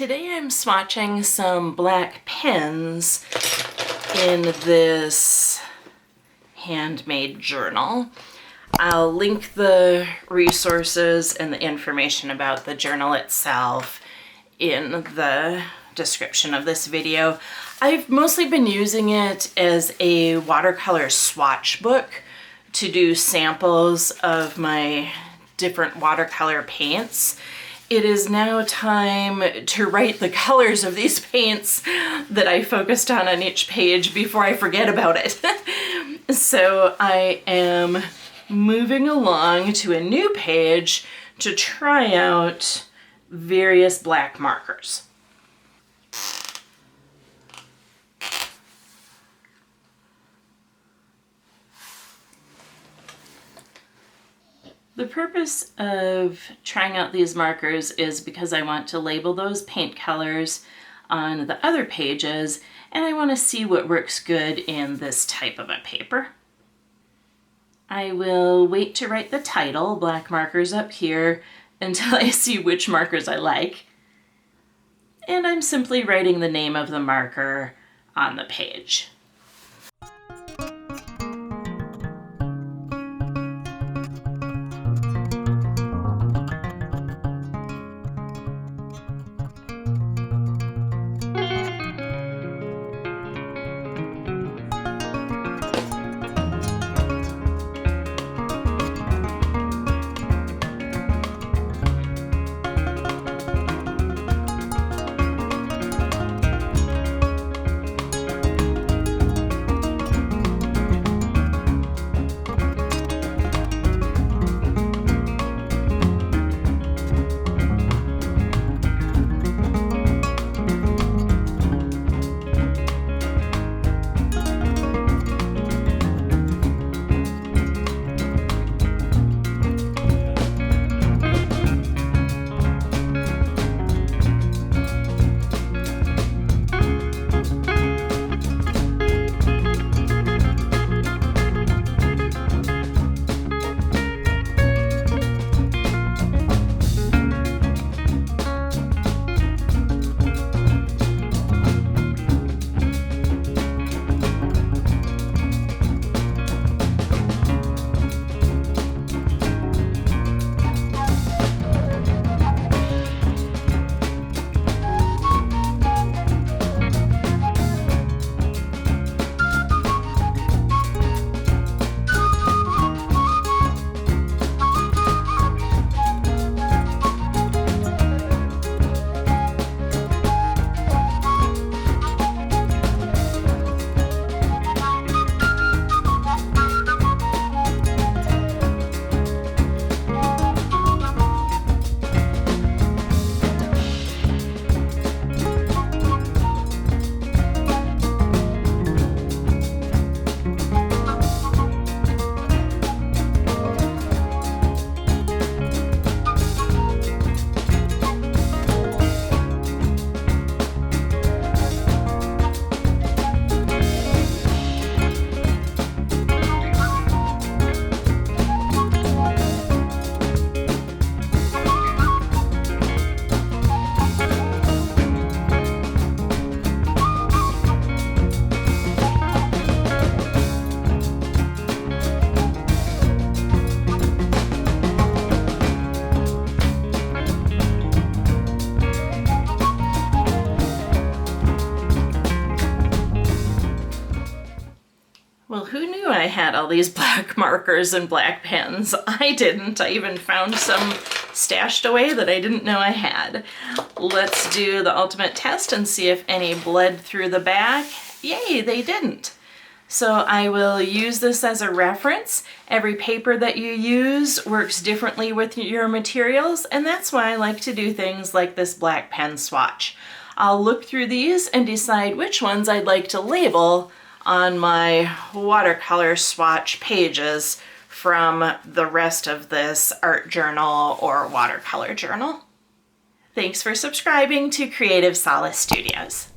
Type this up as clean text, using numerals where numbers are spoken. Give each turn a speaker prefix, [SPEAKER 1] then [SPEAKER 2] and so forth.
[SPEAKER 1] Today I'm swatching some black pens in this handmade journal. I'll link the resources and the information about the journal itself in the description of this video. I've mostly been using it as a watercolor swatch book to do samples of my different watercolor paints. It is now time to write the colors of these paints that I focused on each page before I forget about it. So I am moving along to a new page to try out various black markers. The purpose of trying out these markers is because I want to label those paint colors on the other pages, and I want to see what works good in this type of a paper. I will wait to write the title, black markers, up here until I see which markers I like. And I'm simply writing the name of the marker on the page. Well, who knew I had all these black markers and black pens? I didn't. I even found some stashed away that I didn't know I had. Let's do the ultimate test and see if any bled through the back. Yay, they didn't. So I will use this as a reference. Every paper that you use works differently with your materials, and that's why I like to do things like this black pen swatch. I'll look through these and decide which ones I'd like to label on my watercolor swatch pages from the rest of this art journal or watercolor journal. Thanks for subscribing to Creative Solace Studios.